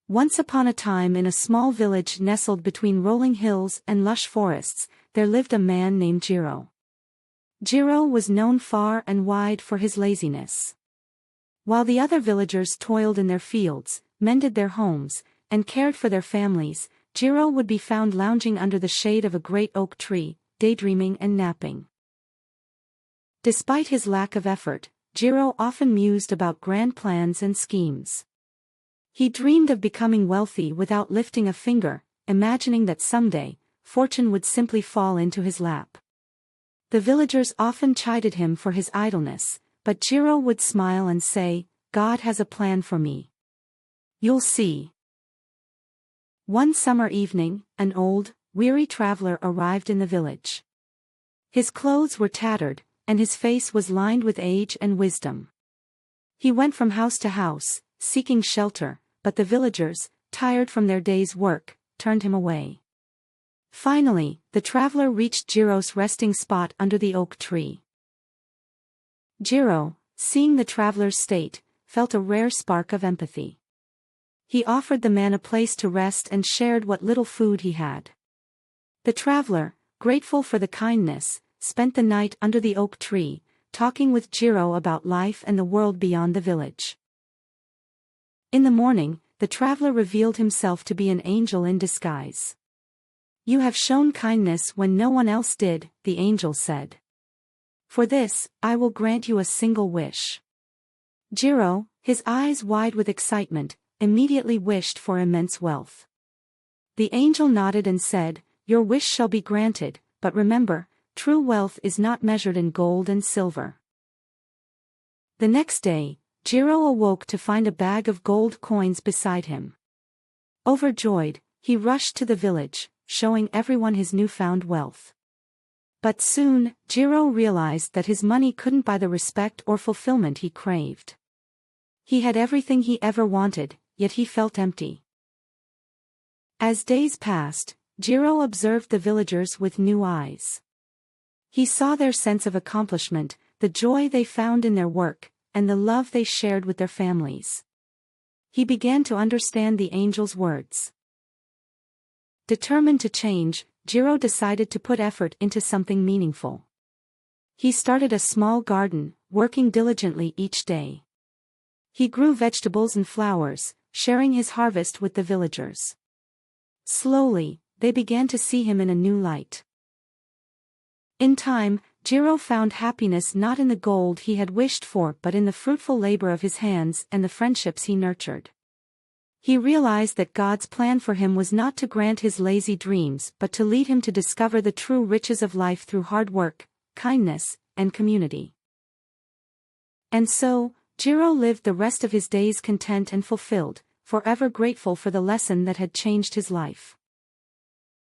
Once upon a time, in a small village nestled between rolling hills and lush forests, there lived a man named Jiro. Jiro was known far and wide for his laziness. While the other villagers toiled in their fields, mended their homes, and cared for their families, Jiro would be found lounging under the shade of a great oak tree, daydreaming and napping. Despite his lack of effort, Jiro often mused about grand plans and schemes. He dreamed of becoming wealthy without lifting a finger, imagining that someday, fortune would simply fall into his lap. The villagers often chided him for his idleness, but Jiro would smile and say, "God has a plan for me. You'll see." One summer evening, an old, weary traveler arrived in the village. His clothes were tattered, and his face was lined with age and wisdom. He went from house to house, seeking shelter, but the villagers, tired from their day's work, turned him away. Finally, the traveler reached Jiro's resting spot under the oak tree. Jiro, seeing the traveler's state, felt a rare spark of empathy. He offered the man a place to rest and shared what little food he had. The traveler, grateful for the kindness, spent the night under the oak tree, talking with Jiro about life and the world beyond the village. In the morning, the traveler revealed himself to be an angel in disguise. "You have shown kindness when no one else did," the angel said. "For this, I will grant you a single wish." Jiro, his eyes wide with excitement, immediately wished for immense wealth. The angel nodded and said, "Your wish shall be granted, but remember, true wealth is not measured in gold and silver." The next day, Jiro awoke to find a bag of gold coins beside him. Overjoyed, he rushed to the village, showing everyone his newfound wealth. But soon, Jiro realized that his money couldn't buy the respect or fulfillment he craved. He had everything he ever wanted, yet he felt empty. As days passed, Jiro observed the villagers with new eyes. He saw their sense of accomplishment, the joy they found in their work, and the love they shared with their families. He began to understand the angel's words. Determined to change, Jiro decided to put effort into something meaningful. He started a small garden, working diligently each day. He grew vegetables and flowers, sharing his harvest with the villagers. Slowly, they began to see him in a new light. In time, Jiro found happiness not in the gold he had wished for but in the fruitful labor of his hands and the friendships he nurtured. He realized that God's plan for him was not to grant his lazy dreams but to lead him to discover the true riches of life through hard work, kindness, and community. And so, Jiro lived the rest of his days content and fulfilled, forever grateful for the lesson that had changed his life.